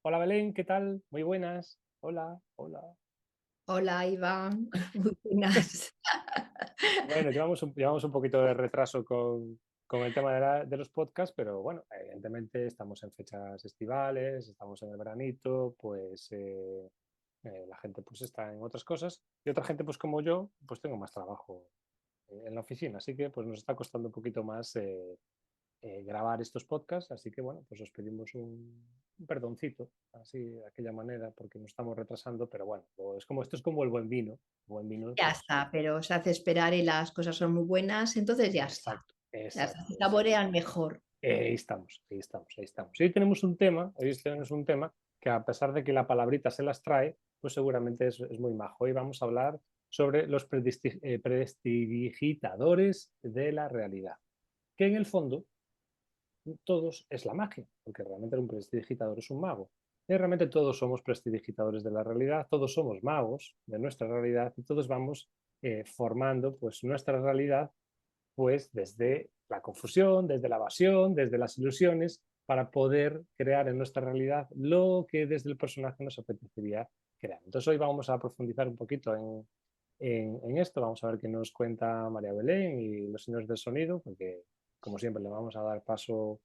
Hola Belén, ¿qué tal? Muy buenas. Hola, hola. Hola, Iván. Muy buenas. Bueno, llevamos un poquito de retraso con el tema de los podcasts, pero bueno, evidentemente estamos en fechas estivales, estamos en el veranito, pues la gente pues está en otras cosas y otra gente pues como yo, pues tengo más trabajo en la oficina, así que pues nos está costando un poquito más grabar estos podcasts, así que bueno, pues os pedimos un perdoncito, así de aquella manera, porque nos estamos retrasando, pero bueno, esto es como el buen vino, Ya pues está, pero se hace esperar y las cosas son muy buenas, entonces ya está. exacto, Ya está, exacto, se exacto. saborean mejor. Ahí estamos, ahí estamos, ahí estamos. Hoy tenemos un tema que a pesar de que la palabrita se las trae, pues seguramente es muy majo. Hoy vamos a hablar sobre los prestidigitadores de la realidad, que en el fondo todos es la magia, porque realmente un prestidigitador es un mago. Y realmente todos somos prestidigitadores de la realidad, todos somos magos de nuestra realidad y todos vamos formando pues nuestra realidad pues desde la confusión, desde la evasión, desde las ilusiones, para poder crear en nuestra realidad lo que desde el personaje nos apetecería crear. Entonces hoy vamos a profundizar un poquito en esto, vamos a ver qué nos cuenta María Belén y los señores del sonido, porque como siempre le vamos a dar paso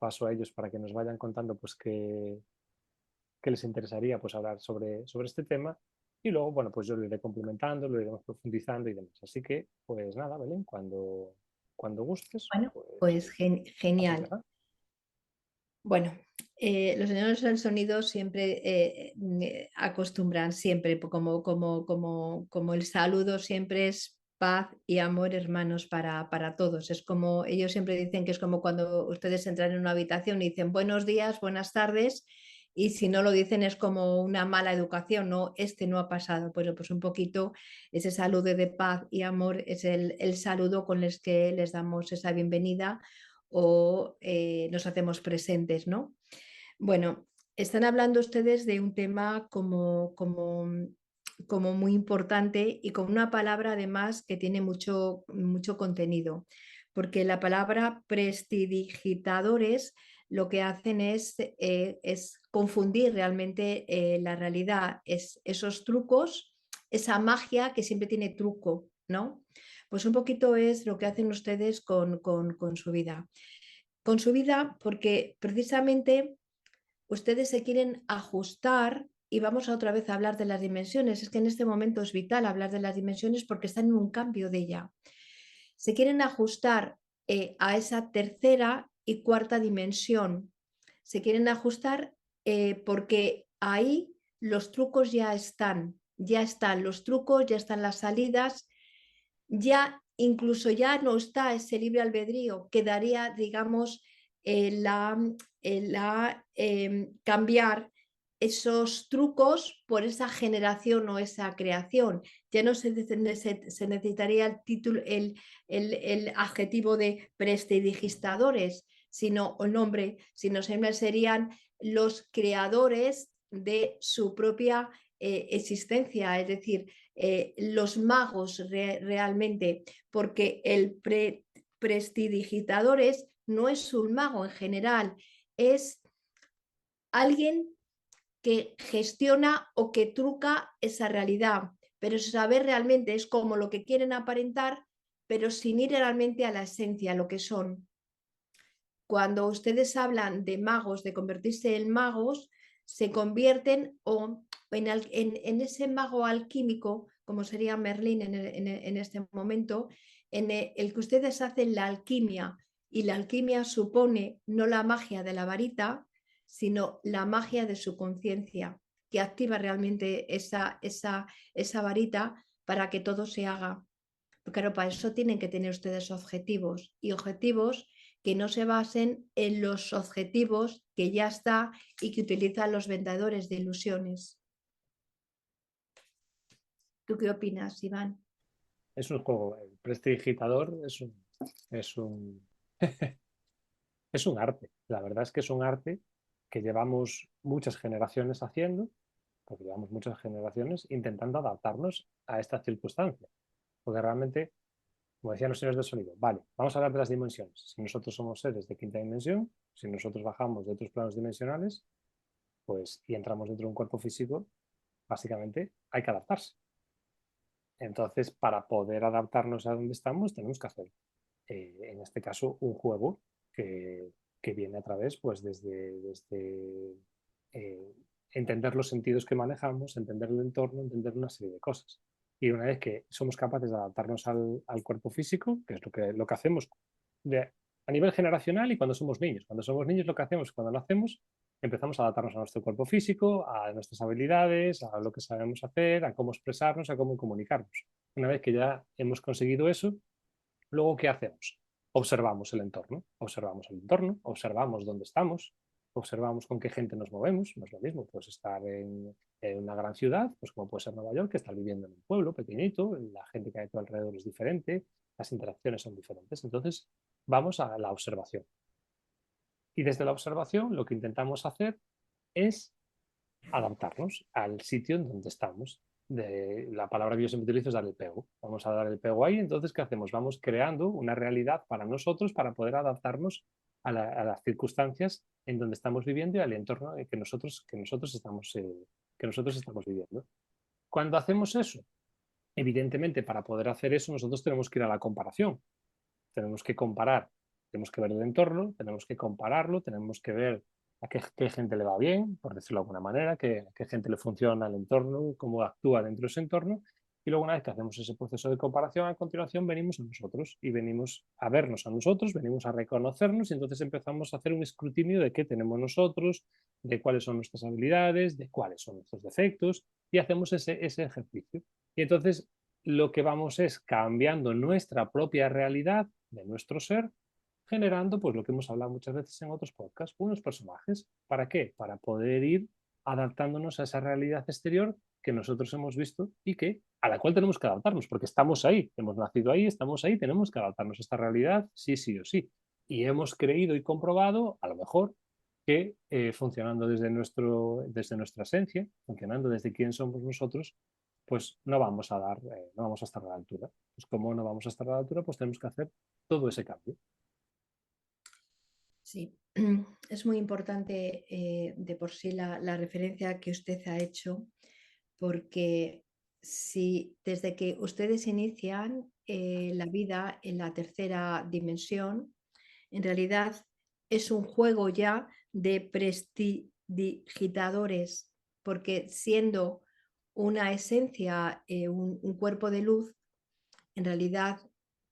a ellos para que nos vayan contando pues qué les interesaría pues hablar sobre este tema y luego, bueno, pues yo lo iré complementando, lo iremos profundizando y demás. Así que, pues nada, Belén, cuando gustes, Bueno, pues pues adelante. genial. Bueno, los señores del sonido siempre acostumbran, siempre, como el saludo siempre es paz y amor, hermanos, para todos. Es como, ellos siempre dicen que es como cuando ustedes entran en una habitación y dicen buenos días, buenas tardes, y si no lo dicen es como una mala educación, no, este no ha pasado. Pues un poquito ese saludo de paz y amor es el saludo con el que les damos esa bienvenida o nos hacemos presentes, ¿no? Bueno, están hablando ustedes de un tema como muy importante y con una palabra además que tiene mucho contenido, porque la palabra prestidigitadores lo que hacen es confundir realmente la realidad, es esos trucos, esa magia que siempre tiene truco, ¿no? Pues un poquito es lo que hacen ustedes con su vida. Con su vida, porque precisamente ustedes se quieren ajustar y vamos a otra vez a hablar de las dimensiones. Es que en este momento es vital hablar de las dimensiones porque están en un cambio de ella. Se quieren ajustar a esa tercera y cuarta dimensión. Se quieren ajustar porque ahí los trucos ya están los trucos, ya están las salidas, ya incluso ya no está ese libre albedrío, quedaría, digamos, cambiar esos trucos por esa generación o esa creación. Ya no se necesitaría el título, el adjetivo de prestidigitadores, sino el nombre, sino siempre serían los creadores de su propia existencia, es decir, los magos realmente, porque el prestidigitadores no es un mago en general, es alguien que gestiona o que truca esa realidad, pero saber realmente es como lo que quieren aparentar, pero sin ir realmente a la esencia, a lo que son. Cuando ustedes hablan de magos, de convertirse en magos, se convierten o en ese mago alquímico, como sería Merlín en este momento, en el que ustedes hacen la alquimia. Y la alquimia supone no la magia de la varita, sino la magia de su conciencia, que activa realmente esa varita para que todo se haga. Claro, para eso tienen que tener ustedes objetivos y objetivos que no se basen en los objetivos que ya está y que utilizan los vendedores de ilusiones. ¿Tú qué opinas, Iván? Es un juego, el prestidigitador es un, es un arte. La verdad es que es un arte que llevamos muchas generaciones haciendo, porque llevamos muchas generaciones intentando adaptarnos a esta circunstancia. Porque realmente, como decían los señores del sonido, vale, vamos a hablar de las dimensiones. Si nosotros somos seres de quinta dimensión, si nosotros bajamos de otros planos dimensionales, pues, y entramos dentro de un cuerpo físico, básicamente hay que adaptarse. Entonces, para poder adaptarnos a donde estamos, tenemos que hacer, en este caso, un juego que, que viene a través, pues, desde eh, entender los sentidos que manejamos, entender el entorno, entender una serie de cosas. Y una vez que somos capaces de adaptarnos al cuerpo físico, que es lo que hacemos a nivel generacional y cuando somos niños. Cuando somos niños lo que hacemos cuando nacemos, empezamos a adaptarnos a nuestro cuerpo físico, a nuestras habilidades, a lo que sabemos hacer, a cómo expresarnos, a cómo comunicarnos. Una vez que ya hemos conseguido eso, luego, ¿qué hacemos? Observamos el entorno, observamos dónde estamos, observamos con qué gente nos movemos. No es lo mismo, pues estar en una gran ciudad, pues como puede ser Nueva York, que estar viviendo en un pueblo pequeñito, la gente que hay a tu alrededor es diferente, las interacciones son diferentes. Entonces, vamos a la observación. Y desde la observación, lo que intentamos hacer es adaptarnos al sitio en donde estamos. La palabra que yo siempre utilizo es dar el pego. Vamos a dar el pego ahí, entonces, ¿qué hacemos? Vamos creando una realidad para nosotros para poder adaptarnos a las circunstancias en donde estamos viviendo y al entorno que nosotros estamos viviendo. Cuando hacemos eso, evidentemente, para poder hacer eso, nosotros tenemos que ir a la comparación. Tenemos que comparar, tenemos que ver el entorno, tenemos que compararlo, tenemos que ver a qué gente le va bien, por decirlo de alguna manera, qué gente le funciona el entorno, cómo actúa dentro de ese entorno. Y luego, una vez que hacemos ese proceso de comparación, a continuación venimos a nosotros y venimos a vernos a nosotros, venimos a reconocernos y entonces empezamos a hacer un escrutinio de qué tenemos nosotros, de cuáles son nuestras habilidades, de cuáles son nuestros defectos y hacemos ese ejercicio. Y entonces lo que vamos es cambiando nuestra propia realidad de nuestro ser, generando, pues lo que hemos hablado muchas veces en otros podcasts, unos personajes. ¿Para qué? Para poder ir adaptándonos a esa realidad exterior que nosotros hemos visto y a la cual tenemos que adaptarnos, porque estamos ahí, hemos nacido ahí, estamos ahí, tenemos que adaptarnos a esta realidad, sí, sí o sí. Y hemos creído y comprobado, a lo mejor, que funcionando desde nuestra esencia, funcionando desde quién somos nosotros, pues no vamos a estar a la altura. Pues como no vamos a estar a la altura, pues tenemos que hacer todo ese cambio. Sí, es muy importante de por sí la referencia que usted ha hecho, porque si desde que ustedes inician la vida en la tercera dimensión, en realidad es un juego ya de prestidigitadores, porque siendo una esencia, un cuerpo de luz, en realidad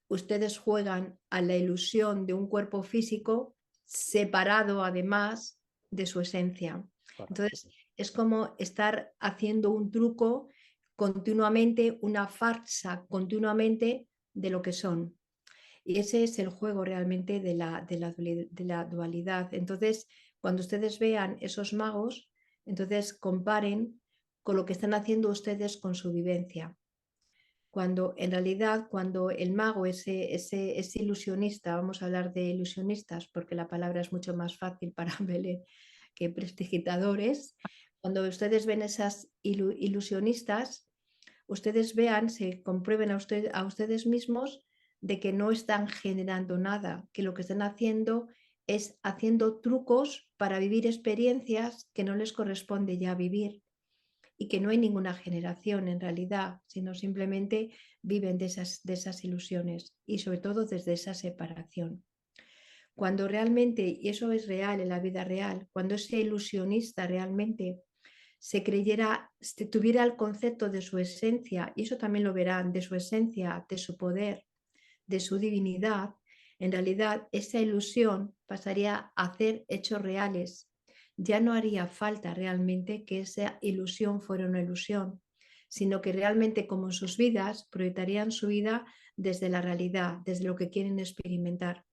ustedes juegan a la ilusión de un cuerpo físico separado además de su esencia. Entonces, Correcto. es como estar haciendo un truco continuamente, una farsa continuamente de lo que son. Y ese es el juego realmente de la dualidad. Entonces, cuando ustedes vean esos magos, entonces comparen con lo que están haciendo ustedes con su vivencia. Cuando en realidad, cuando el mago, ese ilusionista, vamos a hablar de ilusionistas porque la palabra es mucho más fácil para Belén que prestidigitadores, cuando ustedes ven esas ilusionistas, ustedes vean, se comprueben a ustedes mismos de que no están generando nada, que lo que están haciendo es haciendo trucos para vivir experiencias que no les corresponde ya vivir y que no hay ninguna generación en realidad, sino simplemente viven de esas ilusiones y sobre todo desde esa separación. Cuando realmente, y eso es real en la vida real, cuando ese ilusionista realmente se creyera, tuviera el concepto de su esencia, y eso también lo verán, de su esencia, de su poder, de su divinidad, en realidad esa ilusión pasaría a hacer hechos reales. Ya no haría falta realmente que esa ilusión fuera una ilusión, sino que realmente como en sus vidas proyectarían su vida desde la realidad, desde lo que quieren experimentar.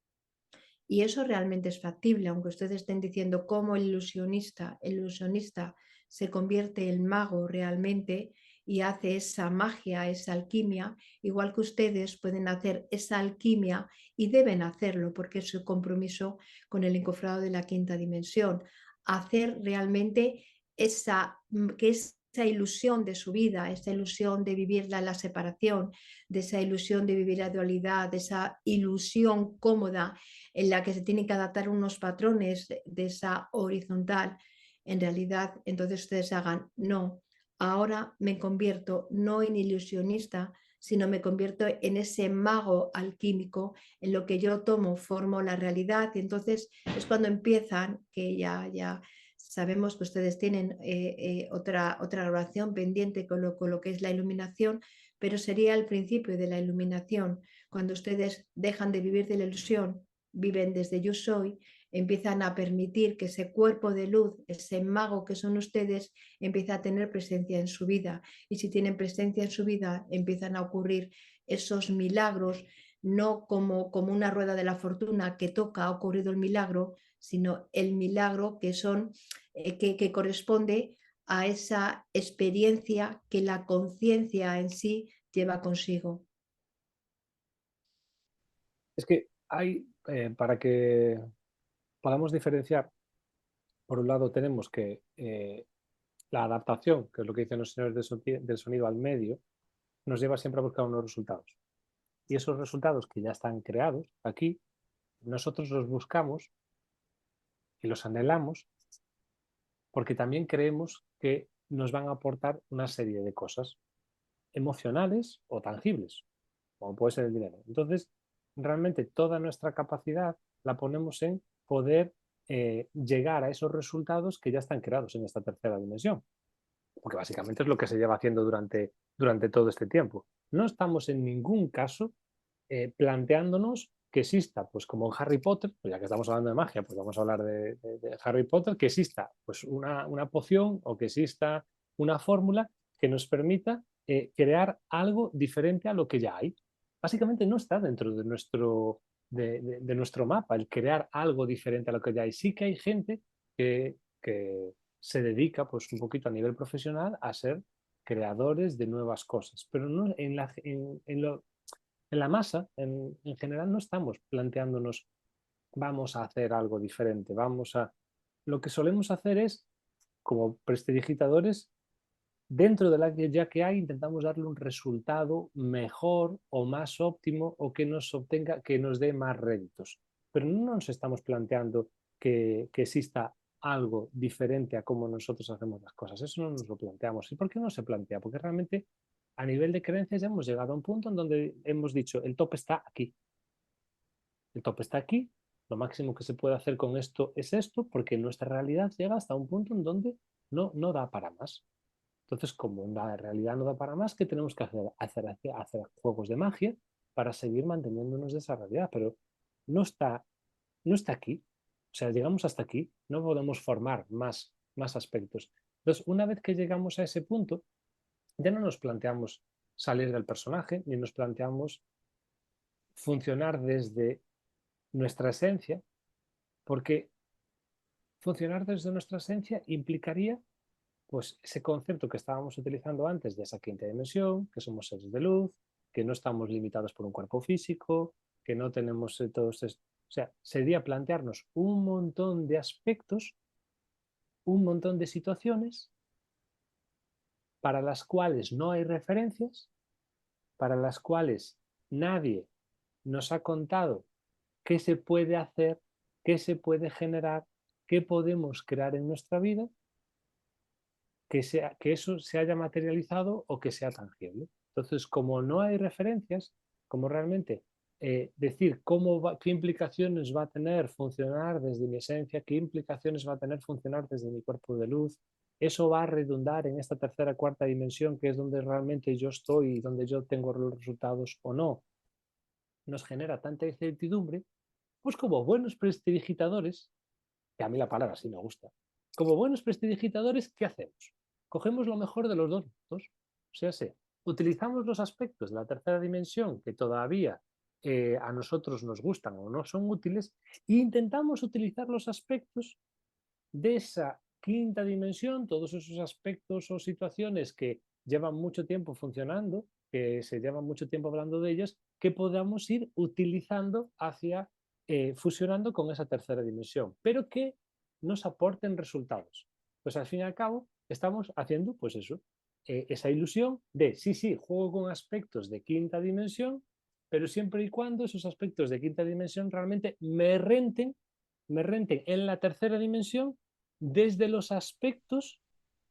Y eso realmente es factible, aunque ustedes estén diciendo cómo el ilusionista se convierte en mago realmente y hace esa magia, esa alquimia, igual que ustedes pueden hacer esa alquimia y deben hacerlo porque es su compromiso con el encofrado de la quinta dimensión, hacer realmente que esa ilusión de su vida, esa ilusión de vivirla en la separación, de esa ilusión de vivir la dualidad, de esa ilusión cómoda en la que se tienen que adaptar unos patrones de esa horizontal, en realidad entonces ustedes hagan, no, ahora me convierto no en ilusionista, sino me convierto en ese mago alquímico, en lo que yo tomo, formo la realidad, y entonces es cuando empiezan, que ya sabemos que ustedes tienen otra grabación pendiente con lo que es la iluminación, pero sería el principio de la iluminación, cuando ustedes dejan de vivir de la ilusión, viven desde yo soy, empiezan a permitir que ese cuerpo de luz, ese mago que son ustedes, empieza a tener presencia en su vida. Y si tienen presencia en su vida, empiezan a ocurrir esos milagros, no como una rueda de la fortuna que toca, ha ocurrido el milagro, sino el milagro que corresponde a esa experiencia que la conciencia en sí lleva consigo. Es que hay, para que podamos diferenciar, por un lado tenemos que la adaptación, que es lo que dicen los señores del sonido al medio, nos lleva siempre a buscar unos resultados. Y esos resultados que ya están creados aquí, nosotros los buscamos y los anhelamos porque también creemos que nos van a aportar una serie de cosas emocionales o tangibles, como puede ser el dinero. Entonces, realmente toda nuestra capacidad la ponemos en poder llegar a esos resultados que ya están creados en esta tercera dimensión, porque básicamente es lo que se lleva haciendo durante todo este tiempo. No estamos en ningún caso planteándonos que exista, pues como en Harry Potter, pues ya que estamos hablando de magia, pues vamos a hablar de Harry Potter, que exista pues una poción o que exista una fórmula que nos permita crear algo diferente a lo que ya hay. Básicamente no está dentro de nuestro mapa el crear algo diferente a lo que ya hay. Sí que hay gente que se dedica pues un poquito a nivel profesional a ser creadores de nuevas cosas, pero no en la masa, en general, no estamos planteándonos vamos a hacer algo diferente, vamos a... Lo que solemos hacer es, como prestidigitadores, dentro de la que ya que hay, intentamos darle un resultado mejor o más óptimo o que nos obtenga, que nos dé más réditos. Pero no nos estamos planteando que exista algo diferente a cómo nosotros hacemos las cosas. Eso no nos lo planteamos. ¿Y por qué no se plantea? Porque realmente a nivel de creencias ya hemos llegado a un punto en donde hemos dicho el top está aquí. El top está aquí. Lo máximo que se puede hacer con esto es esto, porque nuestra realidad llega hasta un punto en donde no da para más. Entonces, como la realidad no da para más, ¿qué tenemos que hacer? Hacer juegos de magia para seguir manteniéndonos de esa realidad, pero no está, no está aquí. O sea, llegamos hasta aquí, no podemos formar más aspectos. Entonces, una vez que llegamos a ese punto, ya no nos planteamos salir del personaje, ni nos planteamos funcionar desde nuestra esencia, porque funcionar desde nuestra esencia implicaría pues ese concepto que estábamos utilizando antes de esa quinta dimensión, que somos seres de luz, que no estamos limitados por un cuerpo físico, que no tenemos todos estos... O sea, sería plantearnos un montón de aspectos, un montón de situaciones para las cuales no hay referencias, para las cuales nadie nos ha contado qué se puede hacer, qué se puede generar, qué podemos crear en nuestra vida, que eso se haya materializado o que sea tangible. Entonces, como no hay referencias, como realmente decir qué implicaciones va a tener funcionar desde mi esencia, qué implicaciones va a tener funcionar desde mi cuerpo de luz, eso va a redundar en esta tercera, cuarta dimensión, que es donde realmente yo estoy y donde yo tengo los resultados o no, nos genera tanta incertidumbre, pues como buenos prestidigitadores, que a mí la palabra sí me gusta, como buenos prestidigitadores, ¿qué hacemos? Cogemos lo mejor de los dos mundos, o sea, utilizamos los aspectos de la tercera dimensión que todavía a nosotros nos gustan o no son útiles e intentamos utilizar los aspectos de esa quinta dimensión, todos esos aspectos o situaciones que llevan mucho tiempo funcionando, que se llevan mucho tiempo hablando de ellas, que podamos ir utilizando hacia fusionando con esa tercera dimensión, pero que nos aporten resultados. Pues al fin y al cabo estamos haciendo pues eso, esa ilusión de sí, sí, juego con aspectos de quinta dimensión, pero siempre y cuando esos aspectos de quinta dimensión realmente me renten en la tercera dimensión desde los aspectos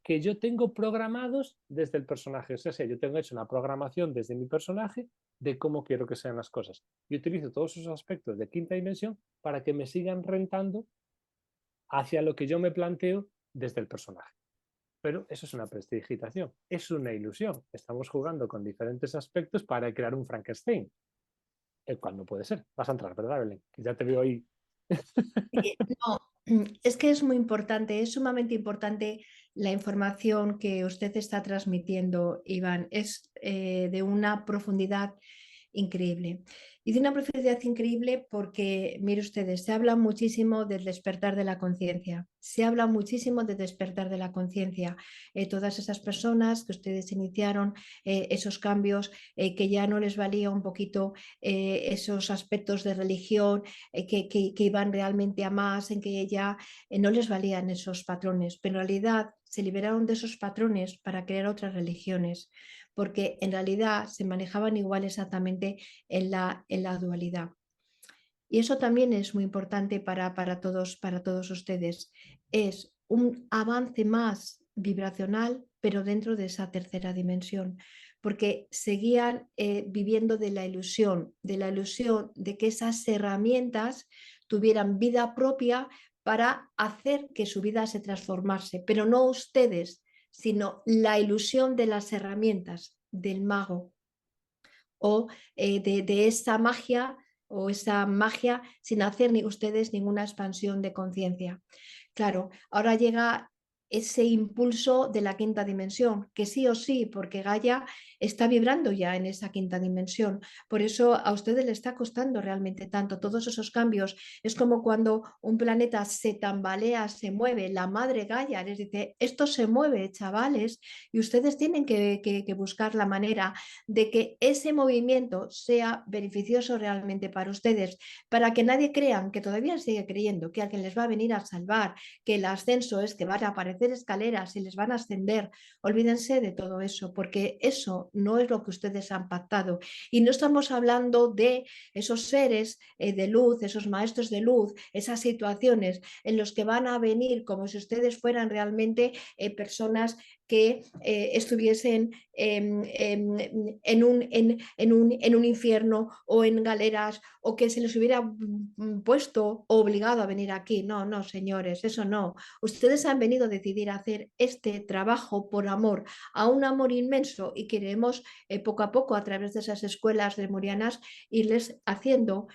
que yo tengo programados desde el personaje. O sea, yo tengo hecho una programación desde mi personaje de cómo quiero que sean las cosas. Y utilizo todos esos aspectos de quinta dimensión para que me sigan rentando hacia lo que yo me planteo desde el personaje. Pero eso es una prestidigitación, es una ilusión. Estamos jugando con diferentes aspectos para crear un Frankenstein, el cual no puede ser. Vas a entrar, ¿verdad, Belén? Que ya te veo ahí. No, es que es muy importante, es sumamente importante la información que usted está transmitiendo, Iván. Es de una profundidad increíble. Y de una profundidad increíble porque, mire ustedes, se habla muchísimo del despertar de la conciencia. Se habla muchísimo del despertar de la conciencia. Todas esas personas que ustedes iniciaron, esos cambios, que ya no les valía un poquito esos aspectos de religión, que iban realmente a más, en que ya no les valían esos patrones, pero en realidad se liberaron de esos patrones para crear otras religiones, porque en realidad se manejaban igual exactamente en la dualidad. Y eso también es muy importante para todos ustedes. Es un avance más vibracional, pero dentro de esa tercera dimensión, porque seguían viviendo de la ilusión de que esas herramientas tuvieran vida propia para hacer que su vida se transformase, pero no ustedes, sino la ilusión de las herramientas del mago o de esa magia o esa magia sin hacer ni ustedes ninguna expansión de conciencia. Claro, ahora llega ese impulso de la quinta dimensión, que sí o sí, porque Gaia está vibrando ya en esa quinta dimensión. Por eso a ustedes le está costando realmente tanto todos esos cambios. Es como cuando un planeta se tambalea, se mueve, la madre Gaia les dice, esto se mueve, chavales, y ustedes tienen que buscar la manera de que ese movimiento sea beneficioso realmente para ustedes, para que nadie crean que todavía sigue creyendo que alguien les va a venir a salvar, que el ascenso es que van a aparecer escaleras y les van a ascender. Olvídense de todo eso, porque eso no es lo que ustedes han pactado. Y no estamos hablando de esos seres de luz, esos maestros de luz, esas situaciones en los que van a venir como si ustedes fueran realmente personas que estuviesen en un infierno o en galeras o que se les hubiera puesto o obligado a venir aquí. No, no, señores, eso no. Ustedes han venido a decidir hacer este trabajo por amor, a un amor inmenso y queremos poco a poco a través de esas escuelas lemurianas irles haciendo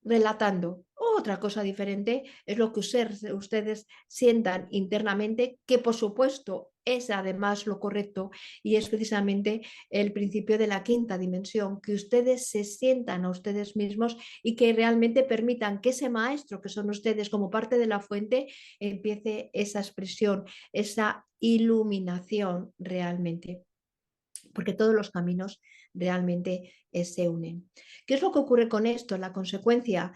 relatando. Otra cosa diferente es lo que ustedes sientan internamente, que por supuesto es además lo correcto y es precisamente el principio de la quinta dimensión, que ustedes se sientan a ustedes mismos y que realmente permitan que ese maestro que son ustedes como parte de la fuente empiece esa expresión, esa iluminación realmente, porque todos los caminos realmente se unen. ¿Qué es lo que ocurre con esto? La consecuencia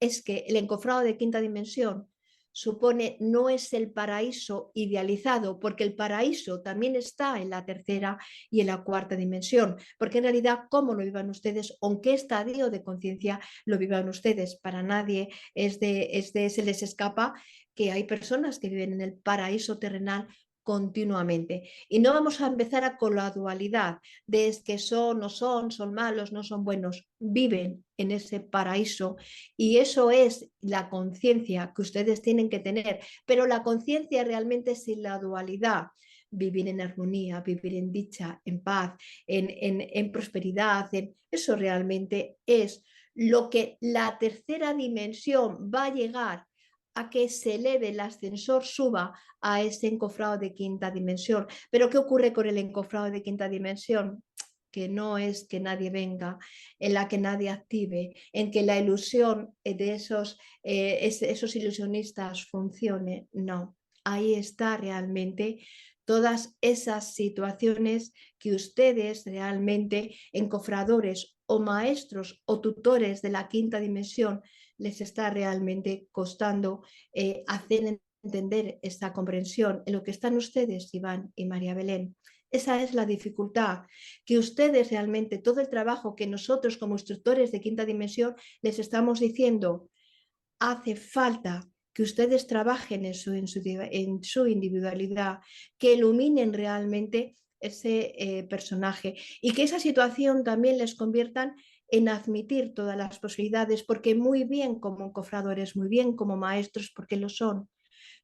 es que el encofrado de quinta dimensión supone no es el paraíso idealizado, porque el paraíso también está en la tercera y en la cuarta dimensión, porque en realidad cómo lo vivan ustedes, o en qué estadio de conciencia lo vivan ustedes, para nadie se les escapa que hay personas que viven en el paraíso terrenal continuamente. Y no vamos a empezar con la dualidad de es que son, no son, son malos, no son buenos. Viven en ese paraíso y eso es la conciencia que ustedes tienen que tener. Pero la conciencia realmente sin la dualidad. Vivir en armonía, vivir en dicha, en paz, en prosperidad. Eso realmente es lo que la tercera dimensión va a llegar a que se eleve el ascensor, suba a ese encofrado de quinta dimensión. Pero ¿qué ocurre con el encofrado de quinta dimensión? Que no es que nadie venga, en la que nadie active, en que la ilusión de esos ilusionistas funcione. No, ahí está realmente todas esas situaciones que ustedes realmente, encofradores o maestros o tutores de la quinta dimensión, les está realmente costando hacer entender esta comprensión en lo que están ustedes, Iván y María Belén. Esa es la dificultad, que ustedes realmente, todo el trabajo que nosotros como instructores de quinta dimensión les estamos diciendo, hace falta que ustedes trabajen en su individualidad, que iluminen realmente ese personaje y que esa situación también les conviertan en admitir todas las posibilidades, porque muy bien como cofradores, muy bien como maestros, porque lo son.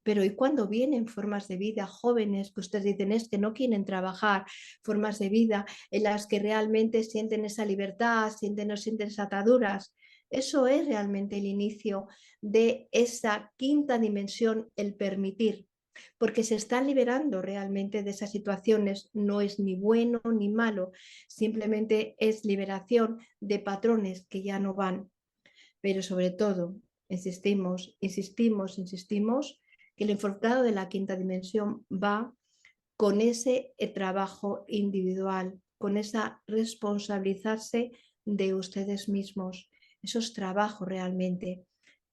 Pero ¿y cuando vienen formas de vida jóvenes que ustedes dicen es que no quieren trabajar, formas de vida en las que realmente sienten esa libertad, no sienten esas ataduras? Eso es realmente el inicio de esa quinta dimensión, el permitir, porque se están liberando realmente de esas situaciones. No es ni bueno ni malo, simplemente es liberación de patrones que ya no van. Pero sobre todo, insistimos, que el enfocado de la quinta dimensión va con ese trabajo individual, con esa responsabilizarse de ustedes mismos. Eso es trabajo realmente,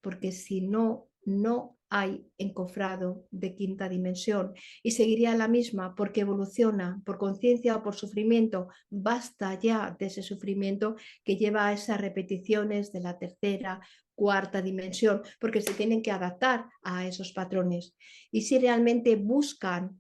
porque si no, no hay encofrado de quinta dimensión y seguiría la misma porque evoluciona por conciencia o por sufrimiento. Basta ya de ese sufrimiento que lleva a esas repeticiones de la tercera, cuarta dimensión, porque se tienen que adaptar a esos patrones. Y si realmente buscan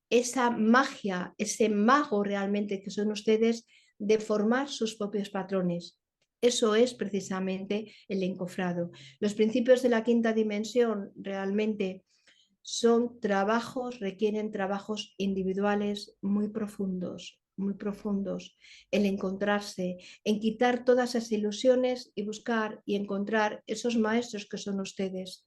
esa magia, ese mago realmente que son ustedes de formar sus propios patrones. Eso es precisamente el encofrado. Los principios de la quinta dimensión realmente son trabajos, requieren trabajos individuales muy profundos, muy profundos. El encontrarse, en quitar todas esas ilusiones y buscar y encontrar esos maestros que son ustedes.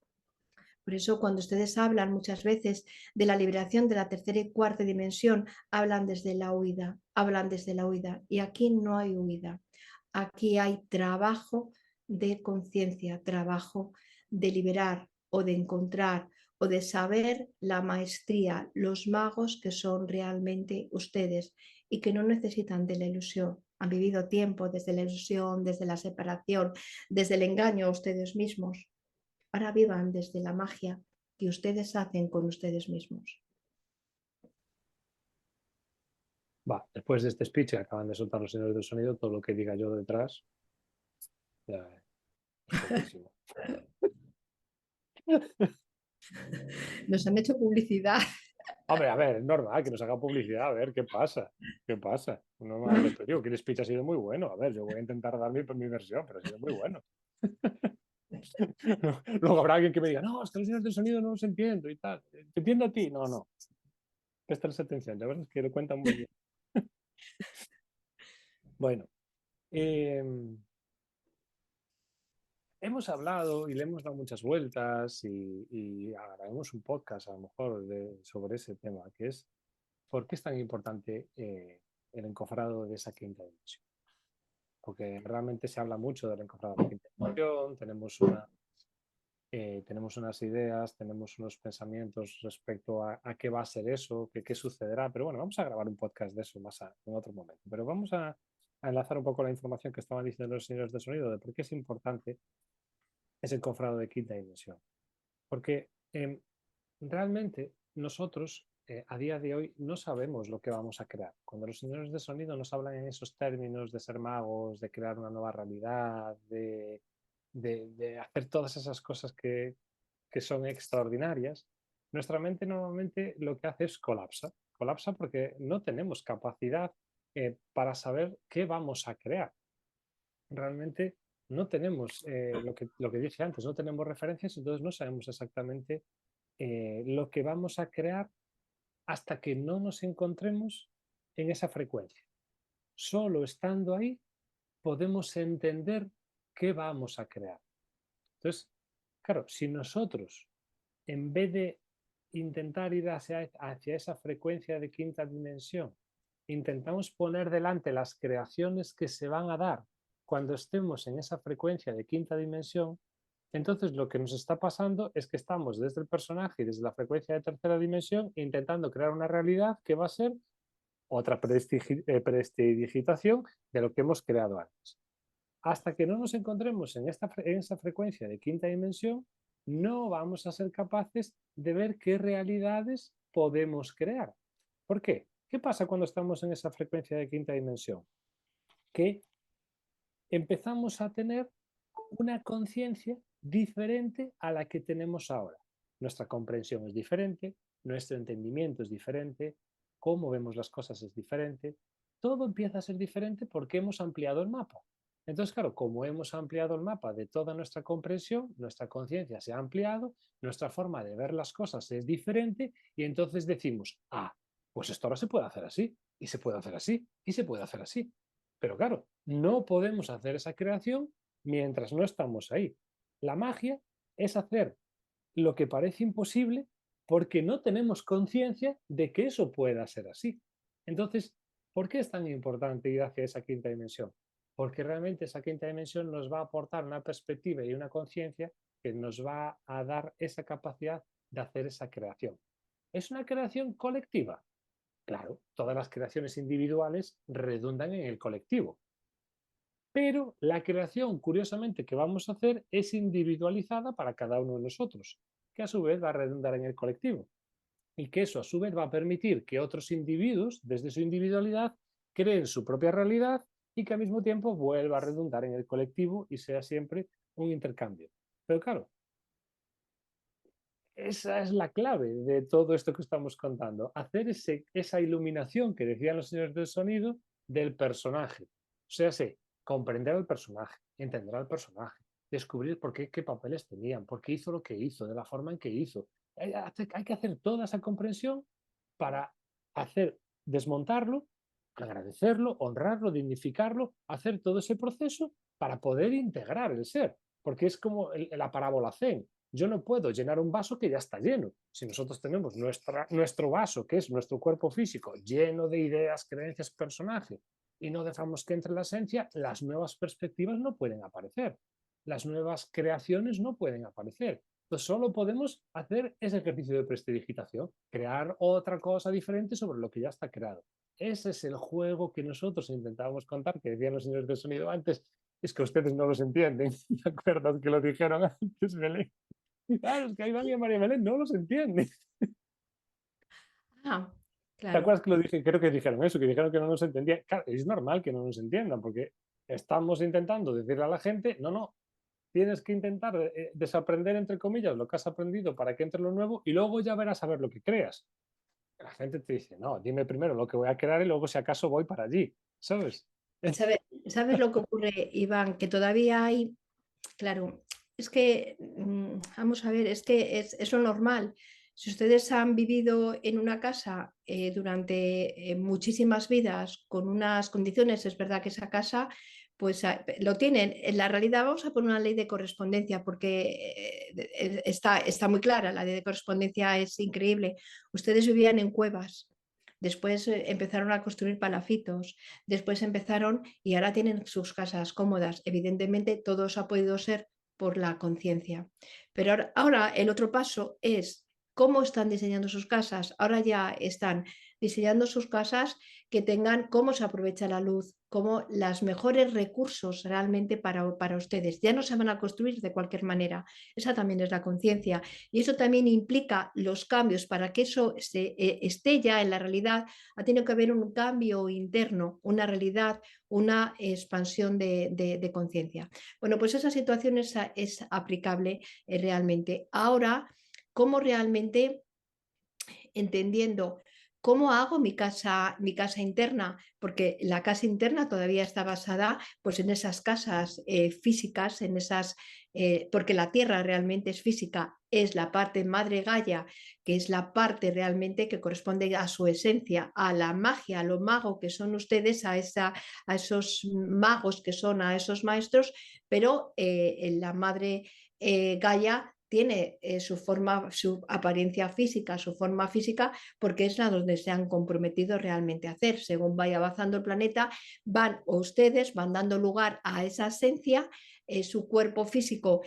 Por eso cuando ustedes hablan muchas veces de la liberación de la tercera y cuarta dimensión, hablan desde la huida, hablan desde la huida. Y aquí no hay huida, aquí hay trabajo de conciencia, trabajo de liberar o de encontrar o de saber la maestría, los magos que son realmente ustedes y que no necesitan de la ilusión. Han vivido tiempo desde la ilusión, desde la separación, desde el engaño a ustedes mismos. Ahora vivan desde la magia que ustedes hacen con ustedes mismos. Va, después de este speech que acaban de soltar los señores del sonido, todo lo que diga yo detrás, ya es poquísimo. Nos han hecho publicidad. Hombre, a ver, es normal que nos haga publicidad, a ver, ¿qué pasa? ¿Qué pasa? Normalmente, pero digo que el speech ha sido muy bueno. A ver, yo voy a intentar dar mi versión, pero ha sido muy bueno. Luego habrá alguien que me diga, no, es que los señores del sonido no los entiendo y tal. ¿Te entiendo a ti? No, no. Prestarles atención, ya ves que lo cuentan muy bien. Bueno, hemos hablado y le hemos dado muchas vueltas y haremos un podcast a lo mejor sobre ese tema, que es ¿por qué es tan importante el encofrado de esa quinta dimensión? Porque realmente se habla mucho del encofrado de la quinta dimensión, tenemos unas ideas, tenemos unos pensamientos respecto a qué va a ser eso, qué sucederá, pero bueno, vamos a grabar un podcast de eso en otro momento. Pero vamos a enlazar un poco la información que estaban diciendo los señores de sonido de por qué es importante ese encofrado de quinta dimensión. Porque realmente nosotros a día de hoy no sabemos lo que vamos a crear. Cuando los señores de sonido nos hablan en esos términos de ser magos, de crear una nueva realidad, de hacer todas esas cosas que son extraordinarias, nuestra mente normalmente lo que hace es colapsa. Colapsa porque no tenemos capacidad para saber qué vamos a crear. Realmente no tenemos lo que dije antes, no tenemos referencias, entonces no sabemos exactamente lo que vamos a crear hasta que no nos encontremos en esa frecuencia. Solo estando ahí podemos entender qué vamos a crear. Entonces, claro, si nosotros, en vez de intentar ir hacia esa frecuencia de quinta dimensión, intentamos poner delante las creaciones que se van a dar cuando estemos en esa frecuencia de quinta dimensión, entonces lo que nos está pasando es que estamos desde el personaje y desde la frecuencia de tercera dimensión intentando crear una realidad que va a ser otra prestidigitación de lo que hemos creado antes. Hasta que no nos encontremos en esa frecuencia de quinta dimensión, no vamos a ser capaces de ver qué realidades podemos crear. ¿Por qué? ¿Qué pasa cuando estamos en esa frecuencia de quinta dimensión? Que empezamos a tener una conciencia diferente a la que tenemos ahora. Nuestra comprensión es diferente, nuestro entendimiento es diferente, cómo vemos las cosas es diferente, todo empieza a ser diferente porque hemos ampliado el mapa. Entonces, claro, como hemos ampliado el mapa de toda nuestra comprensión, nuestra conciencia se ha ampliado, nuestra forma de ver las cosas es diferente y entonces decimos, ah, pues esto ahora se puede hacer así, y se puede hacer así, y se puede hacer así. Pero claro, no podemos hacer esa creación mientras no estamos ahí. La magia es hacer lo que parece imposible porque no tenemos conciencia de que eso pueda ser así. Entonces, ¿por qué es tan importante ir hacia esa quinta dimensión? Porque realmente esa quinta dimensión nos va a aportar una perspectiva y una conciencia que nos va a dar esa capacidad de hacer esa creación. ¿Es una creación colectiva? Claro, todas las creaciones individuales redundan en el colectivo, pero la creación, curiosamente, que vamos a hacer es individualizada para cada uno de nosotros, que a su vez va a redundar en el colectivo. Y que eso a su vez va a permitir que otros individuos, desde su individualidad, creen su propia realidad y que al mismo tiempo vuelva a redundar en el colectivo y sea siempre un intercambio. Pero claro, esa es la clave de todo esto que estamos contando, hacer esa iluminación que decían los señores del sonido del personaje. O sea, comprender al personaje, entender al personaje, descubrir por qué papeles tenían, por qué hizo lo que hizo, de la forma en que hizo. Hay que hacer toda esa comprensión para desmontarlo, agradecerlo, honrarlo, dignificarlo, hacer todo ese proceso para poder integrar el ser. Porque es como la parábola Zen. Yo no puedo llenar un vaso que ya está lleno. Si nosotros tenemos nuestro vaso, que es nuestro cuerpo físico, lleno de ideas, creencias, personajes, y no dejamos que entre la esencia, las nuevas perspectivas no pueden aparecer. Las nuevas creaciones no pueden aparecer. Entonces solo podemos hacer ese ejercicio de prestidigitación, crear otra cosa diferente sobre lo que ya está creado. Ese es el juego que nosotros intentábamos contar, que decían los señores del sonido antes, es que ustedes no los entienden. ¿Te acuerdas que lo dijeron antes, Belén? Claro, es que Iván y María Belén no los entienden. Ah, ¿Te claro. acuerdas que lo dije? Creo que dijeron eso, que dijeron que no nos entendían. Claro, es normal que no nos entiendan, porque estamos intentando decirle a la gente, no, no, tienes que intentar desaprender, entre comillas, lo que has aprendido para que entre lo nuevo y luego ya verás a ver lo que creas. La gente te dice, no, dime primero lo que voy a crear y luego si acaso voy para allí, ¿sabes? ¿Sabes lo que ocurre, Iván? Que todavía hay, claro, es que, vamos a ver, es que es lo normal. Si ustedes han vivido en una casa durante muchísimas vidas con unas condiciones, es verdad que esa casa, pues lo tienen. En la realidad vamos a poner una ley de correspondencia porque está muy clara, la ley de correspondencia es increíble. Ustedes vivían en cuevas. Después empezaron a construir palafitos, después empezaron y ahora tienen sus casas cómodas. Evidentemente, todo eso ha podido ser por la conciencia. Pero ahora el otro paso es cómo están diseñando sus casas. Ahora ya están diseñando sus casas que tengan cómo se aprovecha la luz, como los mejores recursos realmente para ustedes. Ya no se van a construir de cualquier manera. Esa también es la conciencia. Y eso también implica los cambios para que eso esté ya en la realidad. Ha tenido que haber un cambio interno, una realidad, una expansión de conciencia. Bueno, pues esa situación es aplicable realmente. Ahora, ¿cómo realmente entendiendo cómo hago mi casa interna? Porque la casa interna todavía está basada pues, en esas casas físicas, en esas, porque la tierra realmente es física, es la parte madre Gaia, que es la parte realmente que corresponde a su esencia, a la magia, a lo mago que son ustedes, a esos magos que son, a esos maestros, pero en la madre Gaia tiene su forma, su apariencia física, su forma física, porque es la donde se han comprometido realmente a hacer. Según vaya avanzando el planeta, van o ustedes van dando lugar a esa esencia, su cuerpo físico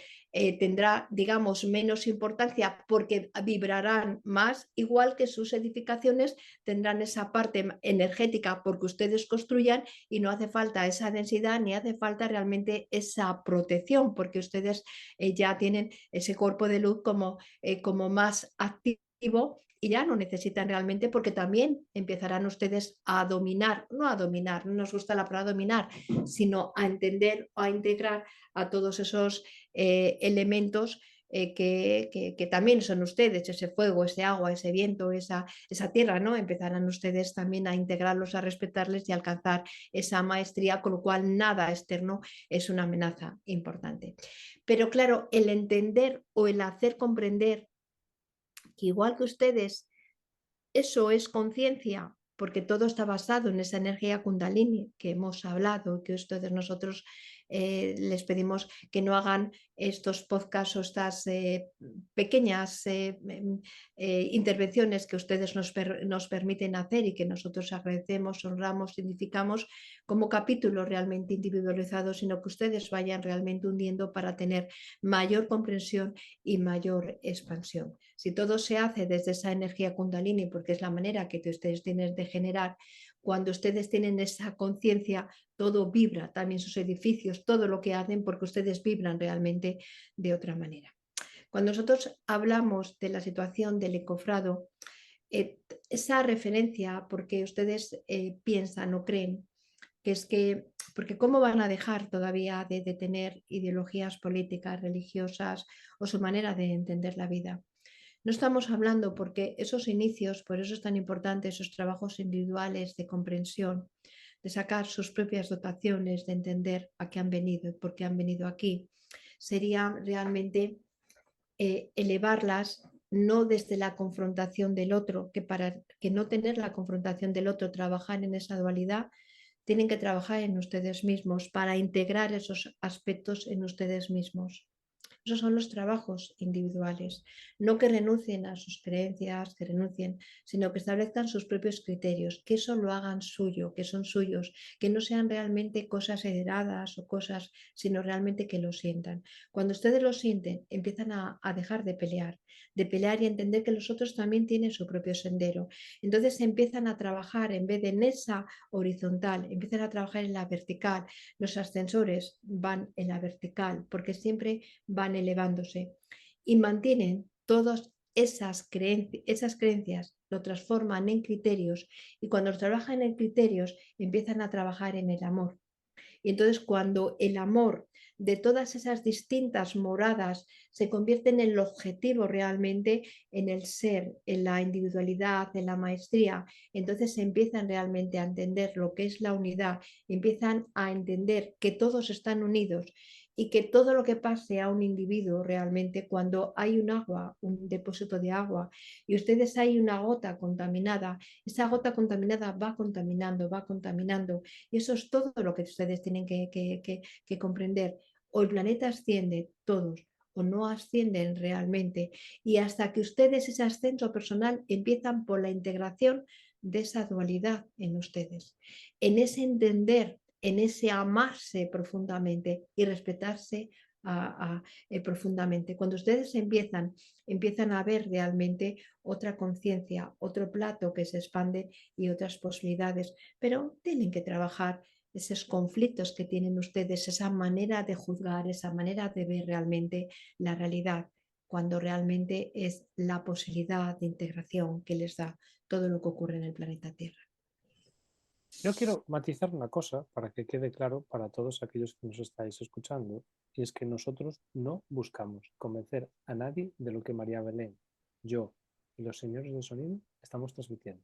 tendrá, digamos, menos importancia porque vibrarán más, igual que sus edificaciones tendrán esa parte energética porque ustedes construyan y no hace falta esa densidad ni hace falta realmente esa protección porque ustedes ya tienen ese cuerpo de luz como más activo y ya no necesitan realmente, porque también empezarán ustedes a dominar, no a dominar, no nos gusta la palabra dominar, sino a entender o a integrar a todos esos elementos que también son ustedes, ese fuego, ese agua, ese viento, esa tierra, ¿no? Empezarán ustedes también a integrarlos, a respetarles y a alcanzar esa maestría, con lo cual nada externo es una amenaza importante. Pero claro, el entender o el hacer comprender que igual que ustedes, eso es conciencia, porque todo está basado en esa energía kundalini que hemos hablado, que ustedes nosotros les pedimos que no hagan estos podcasts o estas pequeñas intervenciones que ustedes nos permiten hacer y que nosotros agradecemos, honramos, significamos como capítulos realmente individualizados, sino que ustedes vayan realmente hundiendo para tener mayor comprensión y mayor expansión. Si todo se hace desde esa energía kundalini, porque es la manera que ustedes tienen de generar, cuando ustedes tienen esa conciencia, todo vibra, también sus edificios, todo lo que hacen, porque ustedes vibran realmente de otra manera. Cuando nosotros hablamos de la situación del encofrado, esa referencia, porque ustedes piensan o creen que es que, porque ¿cómo van a dejar todavía de tener ideologías políticas, religiosas o su manera de entender la vida? No estamos hablando porque esos inicios, por eso es tan importante esos trabajos individuales de comprensión, de sacar sus propias dotaciones, de entender a qué han venido y por qué han venido aquí, sería realmente elevarlas no desde la confrontación del otro, que para que no tener la confrontación del otro, trabajar en esa dualidad, tienen que trabajar en ustedes mismos para integrar esos aspectos en ustedes mismos. Esos son los trabajos individuales. No que renuncien a sus creencias, que renuncien, sino que establezcan sus propios criterios, que eso lo hagan suyo, que son suyos, que no sean realmente cosas heredadas o cosas, sino realmente que lo sientan. Cuando ustedes lo sienten, empiezan a dejar de pelear y entender que los otros también tienen su propio sendero. Entonces empiezan a trabajar en vez de en esa horizontal, empiezan a trabajar en la vertical. Los ascensores van en la vertical porque siempre van elevándose y mantienen todas esas creencias, lo transforman en criterios y cuando trabajan en criterios empiezan a trabajar en el amor. Y entonces cuando el amor de todas esas distintas moradas se convierte en el objetivo realmente, en el ser, en la individualidad, en la maestría, entonces se empiezan realmente a entender lo que es la unidad, empiezan a entender que todos están unidos y que todo lo que pase a un individuo realmente, cuando hay un agua, un depósito de agua, y ustedes hay una gota contaminada, esa gota contaminada va contaminando, y eso es todo lo que ustedes tienen que comprender. O el planeta asciende, todos, o no ascienden realmente. Y hasta que ustedes ese ascenso personal empiezan por la integración de esa dualidad en ustedes, en ese entender, en ese amarse profundamente y respetarse profundamente. Cuando ustedes empiezan a ver realmente otra conciencia, otro plato que se expande y otras posibilidades, pero tienen que trabajar esos conflictos que tienen ustedes, esa manera de juzgar, esa manera de ver realmente la realidad, cuando realmente es la posibilidad de integración que les da todo lo que ocurre en el planeta Tierra. Yo quiero matizar una cosa para que quede claro para todos aquellos que nos estáis escuchando, y es que nosotros no buscamos convencer a nadie de lo que María Belén, yo y los señores de sonido estamos transmitiendo.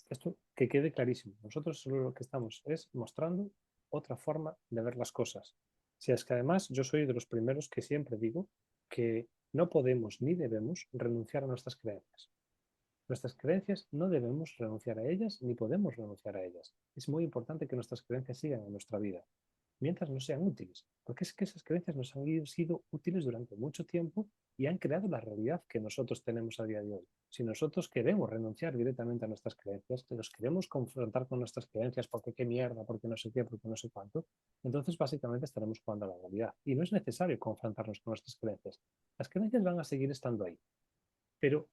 Esto que quede clarísimo. Nosotros solo lo que estamos es mostrando otra forma de ver las cosas. Si es que además yo soy de los primeros que siempre digo que no podemos ni debemos renunciar a nuestras creencias. Nuestras creencias no debemos renunciar a ellas ni podemos renunciar a ellas. Es muy importante que nuestras creencias sigan en nuestra vida, mientras no sean útiles, porque es que esas creencias nos han sido útiles durante mucho tiempo y han creado la realidad que nosotros tenemos a día de hoy. Si nosotros queremos renunciar directamente a nuestras creencias, que nos queremos confrontar con nuestras creencias porque qué mierda, porque no sé qué, porque no sé cuánto, entonces básicamente estaremos jugando a la realidad. Y no es necesario confrontarnos con nuestras creencias. Las creencias van a seguir estando ahí, pero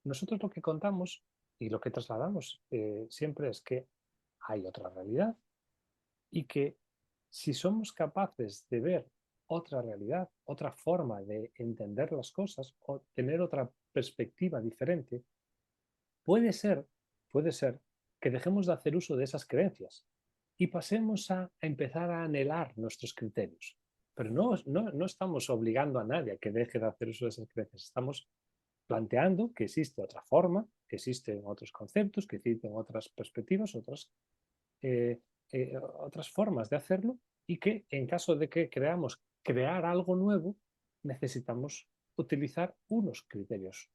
nosotros lo que contamos y lo que trasladamos siempre es que hay otra realidad y que si somos capaces de ver otra realidad, otra forma de entender las cosas o tener otra perspectiva diferente, puede ser que dejemos de hacer uso de esas creencias y pasemos a empezar a anhelar nuestros criterios. Pero no estamos obligando a nadie a que deje de hacer uso de esas creencias. Estamos planteando que existe otra forma, que existen otros conceptos, que existen otras perspectivas, otras formas de hacerlo, y que en caso de que creamos crear algo nuevo, necesitamos utilizar unos criterios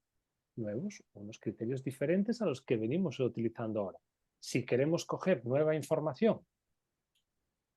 nuevos, unos criterios diferentes a los que venimos utilizando ahora. Si queremos coger nueva información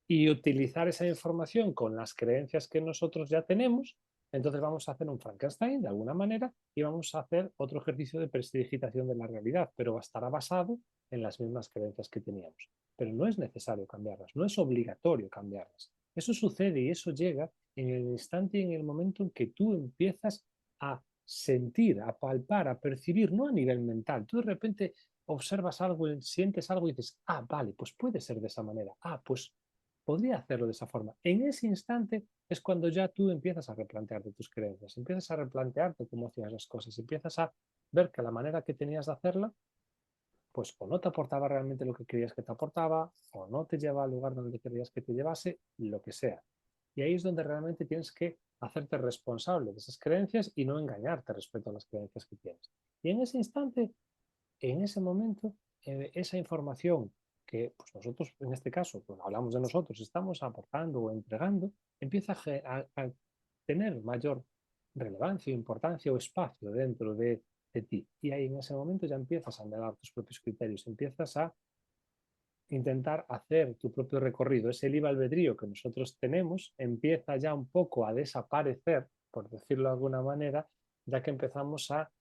y utilizar esa información con las creencias que nosotros ya tenemos, entonces vamos a hacer un Frankenstein de alguna manera y vamos a hacer otro ejercicio de prestidigitación de la realidad, pero estará basado en las mismas creencias que teníamos. Pero no es necesario cambiarlas, no es obligatorio cambiarlas. Eso sucede y eso llega en el instante y en el momento en que tú empiezas a sentir, a palpar, a percibir, no a nivel mental. Tú de repente observas algo, sientes algo y dices, ah, vale, pues puede ser de esa manera. Ah, pues podría hacerlo de esa forma. En ese instante es cuando ya tú empiezas a replantearte tus creencias, empiezas a replantearte cómo hacías las cosas, empiezas a ver que la manera que tenías de hacerla, pues o no te aportaba realmente lo que querías que te aportaba, o no te lleva al lugar donde querías que te llevase, lo que sea. Y ahí es donde realmente tienes que hacerte responsable de esas creencias y no engañarte respecto a las creencias que tienes. Y en ese instante, en ese momento, esa información que pues nosotros, en este caso, pues hablamos de nosotros, estamos aportando o entregando, empieza a tener mayor relevancia, importancia o espacio dentro de ti. Y ahí en ese momento ya empiezas a anhelar tus propios criterios, empiezas a intentar hacer tu propio recorrido. Ese libre albedrío que nosotros tenemos empieza ya un poco a desaparecer, por decirlo de alguna manera, ya que empezamos a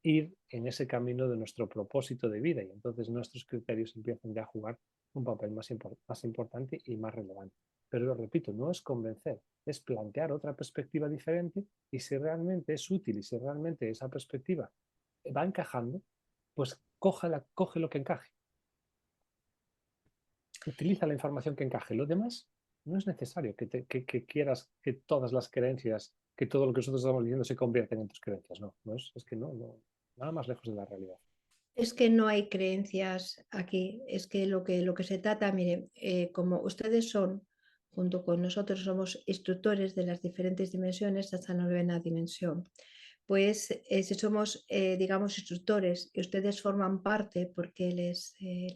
ir en ese camino de nuestro propósito de vida y entonces nuestros criterios empiezan ya a jugar un papel más importante y más relevante. Pero lo repito, no es convencer, es plantear otra perspectiva diferente y si realmente es útil y si realmente esa perspectiva va encajando, pues coge lo que encaje. Utiliza la información que encaje. Lo demás no es necesario que quieras que todas las creencias, que todo lo que nosotros estamos diciendo se convierten en tus creencias. No, es que no, nada más lejos de la realidad. Es que no hay creencias aquí, es que lo que se trata, mire, como ustedes son, junto con nosotros, somos instructores de las diferentes dimensiones hasta la novena dimensión. Pues si somos, digamos, instructores y ustedes forman parte, porque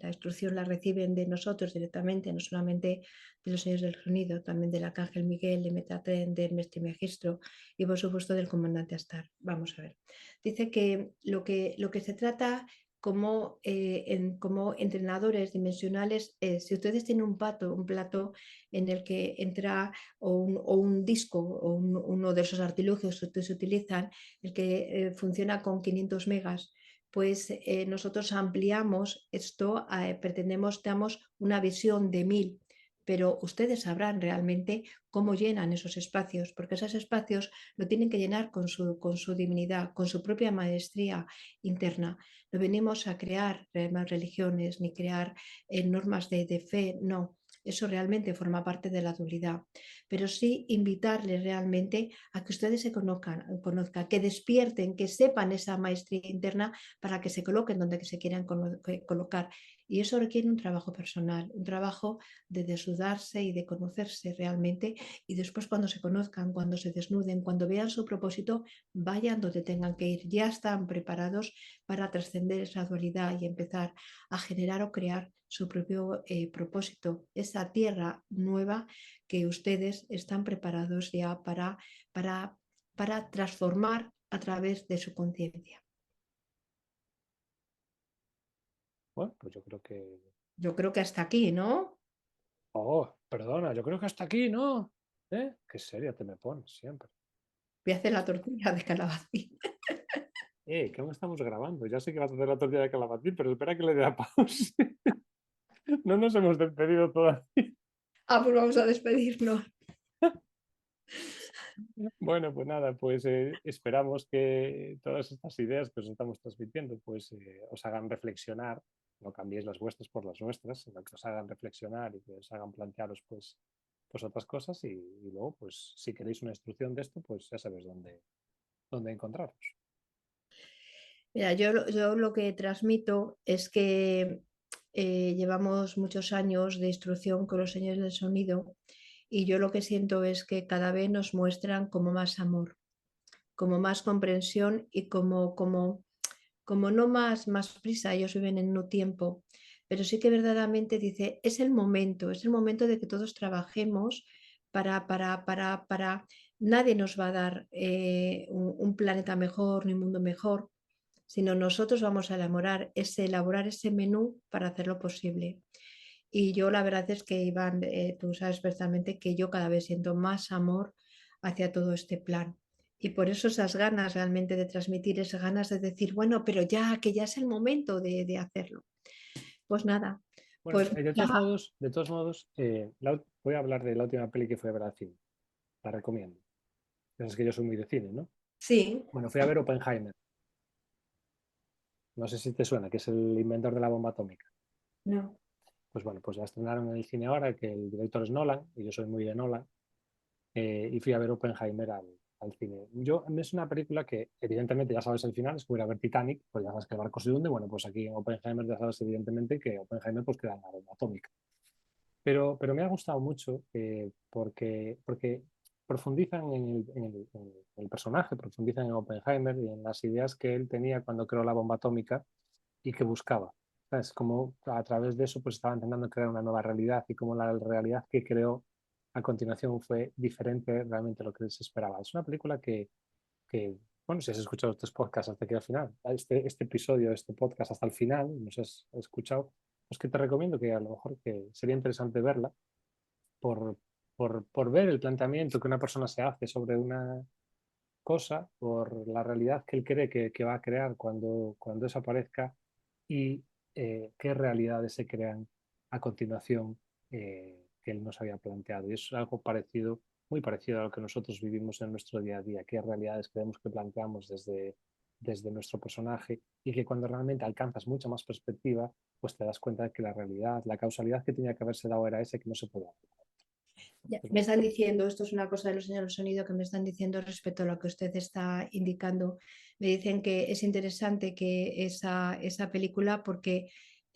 la instrucción la reciben de nosotros directamente, no solamente de los señores del sonido, también del Arcángel Miguel, de Metatren, del Mestre Magistro y por supuesto del Comandante Astar. Vamos a ver. Dice que lo que se trata como entrenadores dimensionales, si ustedes tienen un plato en el que entra o un disco o uno de esos artilugios que ustedes utilizan, el que funciona con 500 megas, pues nosotros ampliamos esto, pretendemos, damos una visión de 1000, pero ustedes sabrán realmente cómo llenan esos espacios, porque esos espacios lo tienen que llenar con su divinidad, con su propia maestría interna. No venimos a crear más religiones ni crear normas de fe, no. Eso realmente forma parte de la dualidad, pero sí invitarles realmente a que ustedes se conozcan, que despierten, que sepan esa maestría interna para que se coloquen donde se quieran colocar. Y eso requiere un trabajo personal, un trabajo de desnudarse y de conocerse realmente. Y después cuando se conozcan, cuando se desnuden, cuando vean su propósito, vayan donde tengan que ir. Ya están preparados para trascender esa dualidad y empezar a generar o crear su propio propósito, esa tierra nueva que ustedes están preparados ya para transformar a través de su conciencia. Bueno, pues yo creo que... Yo creo que hasta aquí, ¿no? Oh, perdona, yo creo que hasta aquí, ¿no? ¿Eh? Qué seria te me pones siempre. Voy a hacer la tortilla de calabacín. ¿Qué no estamos grabando? Ya sé que vas a hacer la tortilla de calabacín, pero espera que le dé a pausa. No nos hemos despedido todavía. Ah, pues vamos a despedirnos. Bueno, pues nada, pues esperamos que todas estas ideas que os estamos transmitiendo pues os hagan reflexionar, no cambiéis las vuestras por las nuestras, sino que os hagan reflexionar y que os hagan plantearos pues otras cosas y luego pues si queréis una instrucción de esto pues ya sabéis donde encontrarlos. Mira, yo lo que transmito es que llevamos muchos años de instrucción con los señores del sonido y yo lo que siento es que cada vez nos muestran como más amor, como más comprensión y como no más prisa, ellos viven en un tiempo, pero sí que verdaderamente dice, es el momento de que todos trabajemos para, nadie nos va a dar un planeta mejor ni un mundo mejor, sino nosotros vamos a elaborar ese menú para hacerlo posible. Y yo la verdad es que, Iván, tú sabes perfectamente que yo cada vez siento más amor hacia todo este plan. Y por eso esas ganas realmente de transmitir, esas ganas de decir, bueno, pero ya, que ya es el momento de hacerlo. Pues nada, Bueno, pues de todos modos, voy a hablar de la última peli que fui a ver al cine. La recomiendo. Es que yo soy muy de cine, ¿no? sí, Bueno, fui a ver Oppenheimer. No sé si te suena, que es el inventor de la bomba atómica. no, Pues bueno, pues la estrenaron en el cine ahora, que el director es Nolan, y yo soy muy de Nolan, y fui a ver Oppenheimer al cine. Es una película que, evidentemente, ya sabes el final, es como ir a ver Titanic, pues ya sabes que el barco se hunde, bueno, pues aquí en Oppenheimer ya sabes evidentemente que Oppenheimer pues queda en la bomba atómica. Pero me ha gustado mucho porque profundizan en el personaje, profundizan en Oppenheimer y en las ideas que él tenía cuando creó la bomba atómica y que buscaba. ¿Sabes? Como a través de eso pues estaba intentando crear una nueva realidad y como la realidad que creó a continuación fue diferente realmente a lo que se esperaba. Es una película bueno, si has escuchado estos podcasts hasta aquí al final, este episodio, este podcast hasta el final, nos has escuchado, pues que te recomiendo que a lo mejor que sería interesante verla por, por ver el planteamiento que una persona se hace sobre una cosa, por la realidad que él cree que va a crear cuando eso aparezca y qué realidades se crean a continuación que él nos había planteado. Y eso es algo parecido, muy parecido a lo que nosotros vivimos en nuestro día a día, qué realidades creemos que planteamos desde nuestro personaje y que cuando realmente alcanzas mucha más perspectiva, pues te das cuenta de que la realidad, la causalidad que tenía que haberse dado era ese que no se puede hacer. ya, Pues me bueno, están diciendo, esto es una cosa de los señores del sonido que me están diciendo respecto a lo que usted está indicando. Me dicen que es interesante que esa película porque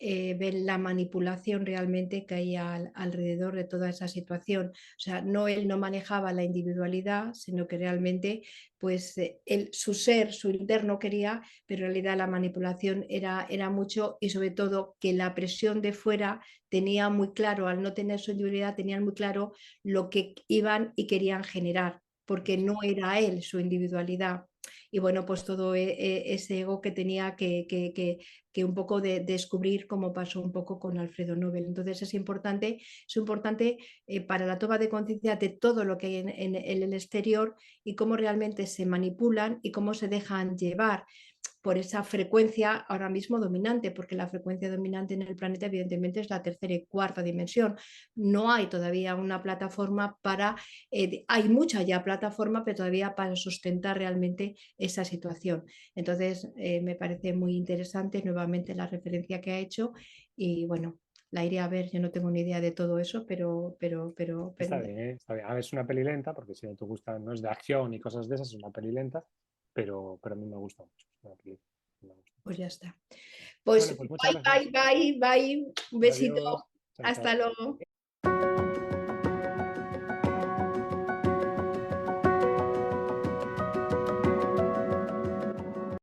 ven la manipulación realmente que hay alrededor de toda esa situación. O sea, no él no manejaba la individualidad, sino que realmente pues su ser, su interno quería, pero en realidad la manipulación era mucho y sobre todo que la presión de fuera tenía muy claro, al no tener su individualidad, tenían muy claro lo que iban y querían generar, porque no era él su individualidad. Y bueno, pues todo ese ego que tenía que un poco descubrir, como pasó un poco con Alfredo Nobel. Entonces es importante para la toma de conciencia de todo lo que hay en el exterior y cómo realmente se manipulan y cómo se dejan llevar por esa frecuencia ahora mismo dominante, porque la frecuencia dominante en el planeta evidentemente es la tercera y cuarta dimensión. No hay todavía una plataforma hay mucha ya plataforma, pero todavía para sustentar realmente esa situación. Entonces, me parece muy interesante nuevamente la referencia que ha hecho y bueno, la iré a ver, yo no tengo ni idea de todo eso, está bien, ¿eh? Está bien. A ver, es una peli lenta, porque si no te gusta, no es de acción y cosas de esas, es una peli lenta, pero a mí me gusta mucho. Es una peli que me gusta. pues ya está. Bueno, Pues pues muchas bye, gracias. bye, bye, bye. Un besito. Adiós. Chao, Hasta chao. luego.